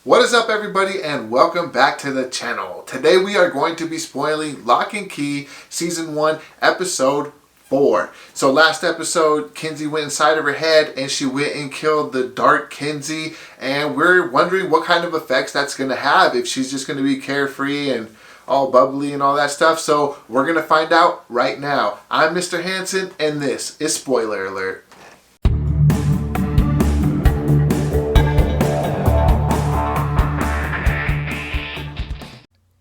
What is up, everybody, and welcome back to the channel. Today we are going to be spoiling Lock and Key Season 1, Episode 4. So last episode, Kinsey went inside of her head and she went and killed the Dark Kinsey, and we're wondering what kind of effects that's going to have, if she's just going to be carefree and all bubbly and all that stuff. So we're going to find out right now. I'm Mr. Hanson, and this is Spoiler Alert.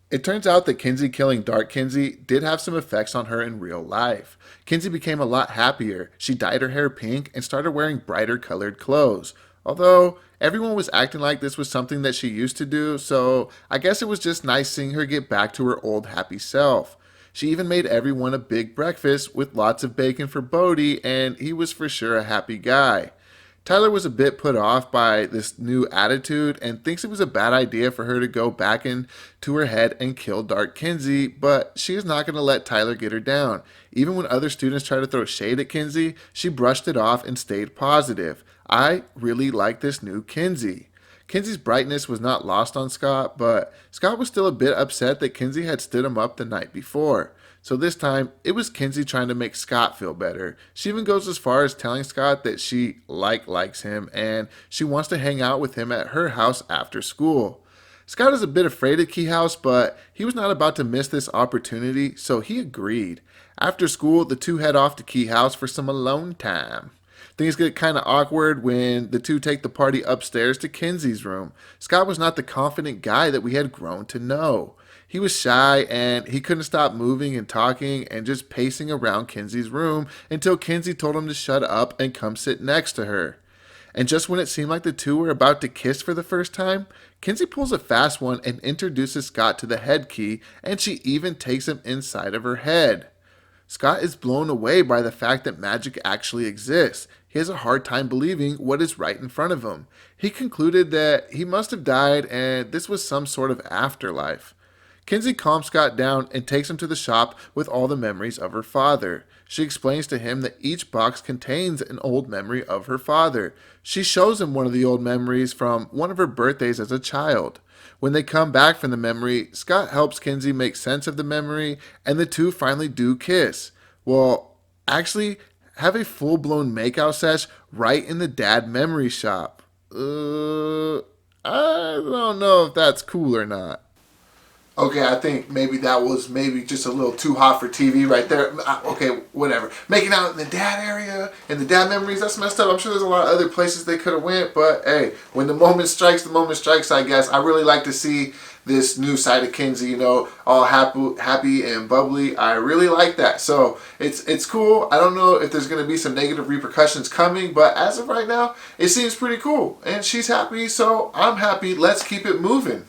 It turns out that Kinsey killing Dark Kinsey did have some effects on her in real life. Kinsey became a lot happier. She dyed her hair pink and started wearing brighter colored clothes. Although everyone was acting like this was something that she used to do, so I guess it was just nice seeing her get back to her old happy self. She even made everyone a big breakfast with lots of bacon for Bodhi, and he was for sure a happy guy. Tyler was a bit put off by this new attitude and thinks it was a bad idea for her to go back into her head and kill Dark Kinsey, but she is not going to let Tyler get her down. Even when other students tried to throw shade at Kinsey, she brushed it off and stayed positive. I really like this new Kinsey. Kinsey's brightness was not lost on Scott, but Scott was still a bit upset that Kinsey had stood him up the night before. So this time, it was Kinsey trying to make Scott feel better. She even goes as far as telling Scott that she likes him and she wants to hang out with him at her house after school. Scott is a bit afraid of Key House, but he was not about to miss this opportunity, so he agreed. After school, the two head off to Key House for some alone time. Things get kind of awkward when the two take the party upstairs to Kinsey's room. Scott was not the confident guy that we had grown to know. He was shy and he couldn't stop moving and talking and just pacing around Kinsey's room until Kinsey told him to shut up and come sit next to her. And just when it seemed like the two were about to kiss for the first time, Kinsey pulls a fast one and introduces Scott to the head key, and she even takes him inside of her head. Scott is blown away by the fact that magic actually exists. He has a hard time believing what is right in front of him. He concluded that he must have died and this was some sort of afterlife. Kinsey calms Scott down and takes him to the shop with all the memories of her father. She explains to him that each box contains an old memory of her father. She shows him one of the old memories from one of her birthdays as a child. When they come back from the memory, Scott helps Kinsey make sense of the memory, and the two finally do kiss. Well, actually, have a full-blown makeout sesh right in the dad memory shop. I don't know if that's cool or not. Okay, I think maybe that was maybe just a little too hot for TV right there. Okay, whatever. Making out in the dad area, in the dad memories, that's messed up. I'm sure there's a lot of other places they could have went, but hey, when the moment strikes, I guess. I really like to see this new side of Kinsey, all happy and bubbly. I really like that. So it's cool. I don't know if there's going to be some negative repercussions coming, but as of right now, it seems pretty cool. And she's happy, so I'm happy. Let's keep it moving.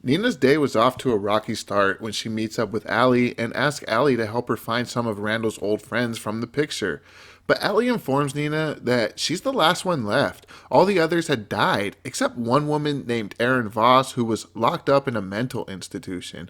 Nina's day was off to a rocky start when she meets up with Allie and asks Allie to help her find some of Randall's old friends from the picture. But Allie informs Nina that she's the last one left. All the others had died, except one woman named Erin Voss who was locked up in a mental institution.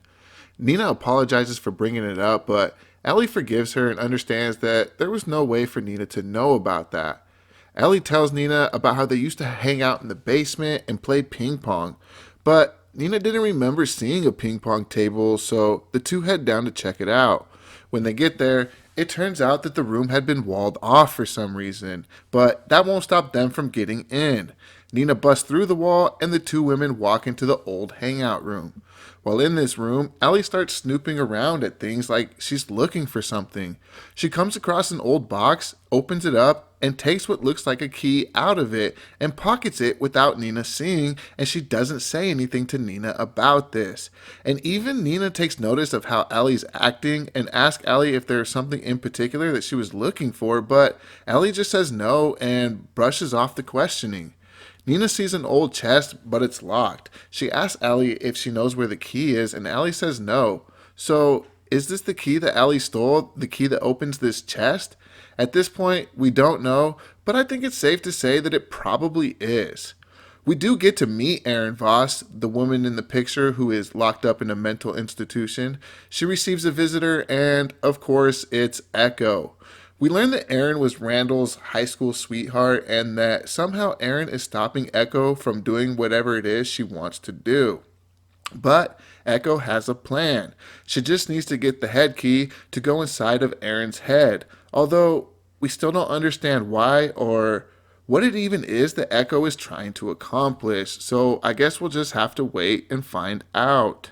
Nina apologizes for bringing it up, but Allie forgives her and understands that there was no way for Nina to know about that. Allie tells Nina about how they used to hang out in the basement and play ping pong, but Nina didn't remember seeing a ping pong table, so the two head down to check it out. When they get there, it turns out that the room had been walled off for some reason, but that won't stop them from getting in. Nina busts through the wall and the two women walk into the old hangout room. While in this room, Allie starts snooping around at things like she's looking for something. She comes across an old box, opens it up, and takes what looks like a key out of it and pockets it without Nina seeing, and she doesn't say anything to Nina about this. And even Nina takes notice of how Allie's acting and asks Allie if there's something in particular that she was looking for, but Allie just says no and brushes off the questioning. Nina sees an old chest, but it's locked. She asks Allie if she knows where the key is, and Allie says no. So, is this the key that Allie stole, the key that opens this chest? At this point, we don't know, but I think it's safe to say that it probably is. We do get to meet Erin Voss, the woman in the picture who is locked up in a mental institution. She receives a visitor, and of course, it's Echo. We learn that Aaron was Randall's high school sweetheart and that somehow Aaron is stopping Echo from doing whatever it is she wants to do. But Echo has a plan. She just needs to get the head key to go inside of Aaron's head. Although we still don't understand why or what it even is that Echo is trying to accomplish. So I guess we'll just have to wait and find out.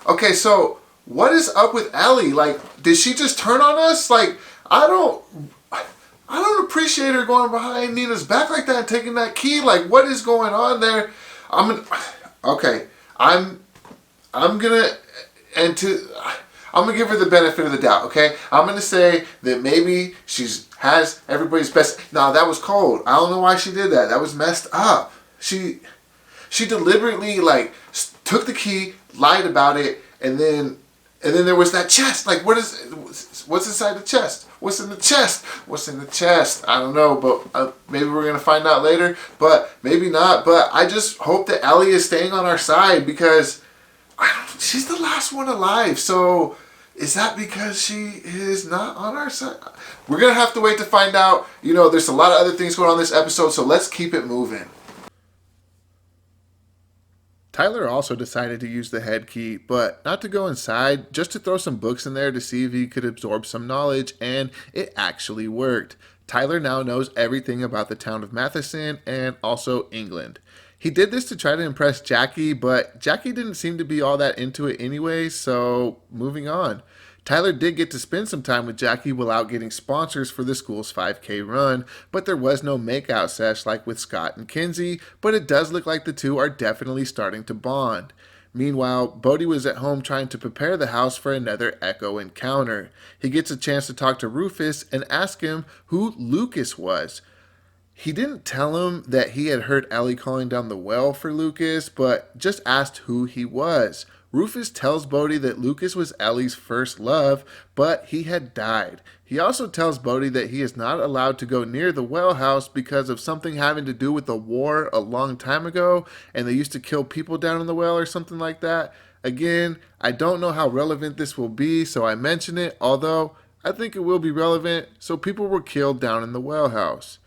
Okay, so what is up with Ellie? Like, did she just turn on us? Like, I don't I don't appreciate her going behind Nina's back like that and taking that key. Like, what is going on there? Okay. I'm gonna and to I'm gonna give her the benefit of the doubt. Okay, I'm gonna say that maybe she's has everybody's best. No, that was cold. I don't know why she did that. That was messed up. She deliberately like took the key, lied about it, and then there was that chest. Like, what's inside the chest? What's in the chest? What's in the chest? I don't know, but maybe we're gonna find out later. But maybe not. But I just hope that Ellie is staying on our side because she's the last one alive. So is that because she is not on our side? We're gonna have to wait to find out. You know, there's a lot of other things going on in this episode, so let's keep it moving. Tyler also decided to use the head key, but not to go inside, just to throw some books in there to see if he could absorb some knowledge, and it actually worked. Tyler now knows everything about the town of Matheson and also England. He did this to try to impress Jackie, but Jackie didn't seem to be all that into it anyway, so moving on. Tyler did get to spend some time with Jackie without getting sponsors for the school's 5K run, but there was no makeout sesh like with Scott and Kinsey, but it does look like the two are definitely starting to bond. Meanwhile, Bodhi was at home trying to prepare the house for another Echo encounter. He gets a chance to talk to Rufus and ask him who Lucas was. He didn't tell him that he had heard Ellie calling down the well for Lucas, but just asked who he was. Rufus tells Bodhi that Lucas was Ellie's first love, but he had died. He also tells Bodhi that he is not allowed to go near the well house because of something having to do with a war a long time ago, and they used to kill people down in the well or something like that. Again, I don't know how relevant this will be, so I mention it, although I think it will be relevant, so people were killed down in the well house.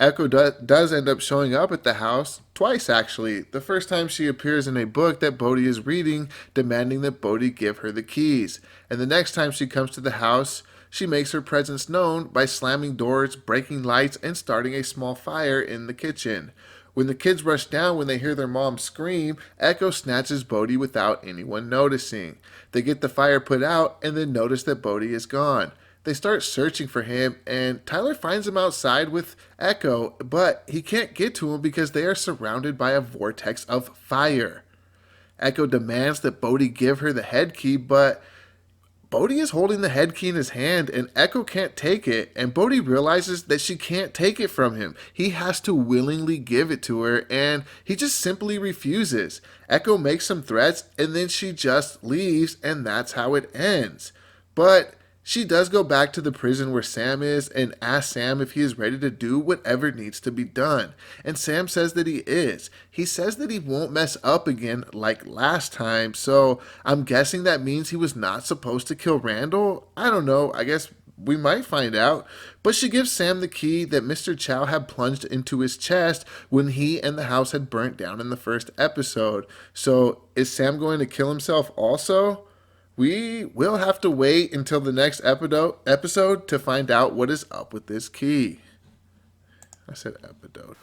Echo does end up showing up at the house, twice actually. The first time she appears in a book that Bodhi is reading, demanding that Bodhi give her the keys. And the next time she comes to the house, she makes her presence known by slamming doors, breaking lights, and starting a small fire in the kitchen. When the kids rush down when they hear their mom scream, Echo snatches Bodhi without anyone noticing. They get the fire put out and then notice that Bodhi is gone. They start searching for him, and Tyler finds him outside with Echo, but he can't get to him because they are surrounded by a vortex of fire. Echo demands that Bodhi give her the head key, but Bodhi is holding the head key in his hand, and Echo can't take it, and Bodhi realizes that she can't take it from him. He has to willingly give it to her, and he just simply refuses. Echo makes some threats, and then she just leaves, and that's how it ends. But she does go back to the prison where Sam is and asks Sam if he is ready to do whatever needs to be done. And Sam says that he is. He says that he won't mess up again like last time, so I'm guessing that means he was not supposed to kill Randall? I don't know, I guess we might find out. But she gives Sam the key that Mr. Chow had plunged into his chest when he and the house had burnt down in the first episode. So is Sam going to kill himself also? We will have to wait until the next episode to find out what is up with this key. I said episode.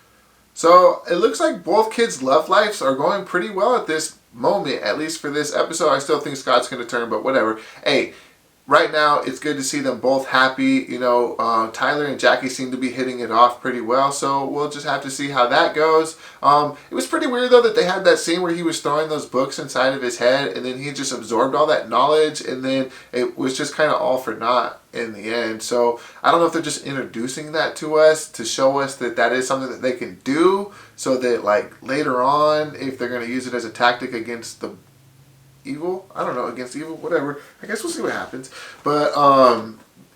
So it looks like both kids' love lives are going pretty well at this moment, at least for this episode. I still think Scott's going to turn, but whatever. Hey, right now it's good to see them both happy. You know, Tyler and Jackie seem to be hitting it off pretty well, so we'll just have to see how that goes. It was pretty weird though that they had that scene where he was throwing those books inside of his head and then he just absorbed all that knowledge and then it was just kind of all for naught in the end. So I don't know if they're just introducing that to us to show us that that is something that they can do so that like later on if they're going to use it as a tactic against the evil, I don't know, against evil, whatever. I guess we'll see what happens. But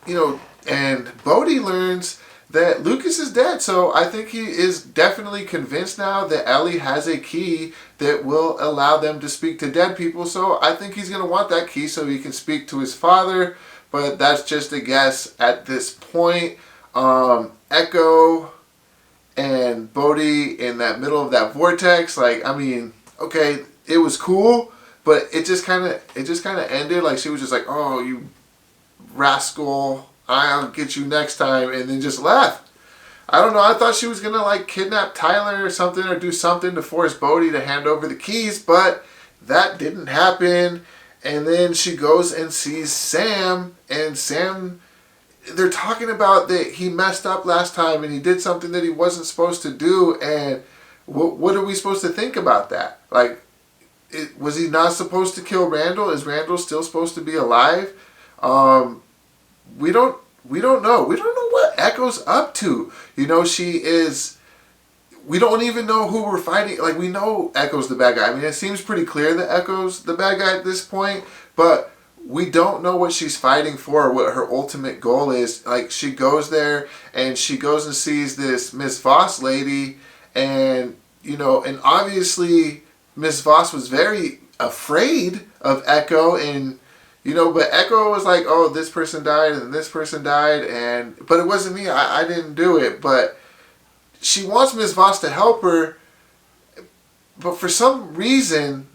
you know, and Bodhi learns that Lucas is dead, so I think he is definitely convinced now that Ellie has a key that will allow them to speak to dead people. So I think he's going to want that key so he can speak to his father. but that's just a guess at this point. Echo and Bodhi in that middle of that vortex, like, I mean, okay, it was cool, but it just kind of ended. Like, she was just like, "Oh, you rascal, I'll get you next time," and then just left. I don't know. I thought she was gonna like kidnap Tyler or something, or do something to force Bodhi to hand over the keys, but that didn't happen. And then she goes and sees Sam, and Sam, they're talking about that he messed up last time and he did something that he wasn't supposed to do. And what are we supposed to think about that? Like, was he not supposed to kill Randall? Is Randall still supposed to be alive? We don't know. We don't know what Echo's up to. You know, she is. We don't even know who we're fighting. Like, we know Echo's the bad guy. I mean, it seems pretty clear that Echo's the bad guy at this point, but we don't know what she's fighting for, or what her ultimate goal is. Like, she goes there and she goes and sees this Miss Voss lady, and you know, and obviously Miss Voss was very afraid of Echo, and you know, but Echo was like, "Oh, this person died and this person died," and but it wasn't me. I didn't do it, but she wants Miss Voss to help her, but for some reason,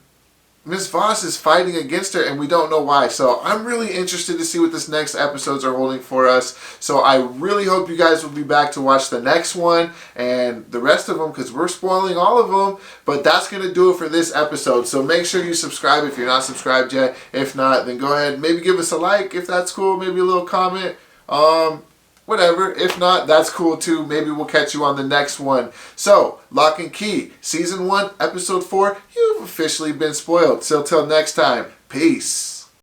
Miss Voss is fighting against her, and we don't know why. So I'm really interested to see what this next episodes are holding for us. So I really hope you guys will be back to watch the next one and the rest of them, because we're spoiling all of them. But that's going to do it for this episode. So make sure you subscribe if you're not subscribed yet. If not, then go ahead and maybe give us a like if that's cool. Maybe a little comment. Whatever. If not, that's cool too. Maybe we'll catch you on the next one. So, Lock and Key, Season 1, Episode 4, you've officially been spoiled. So, till next time, peace.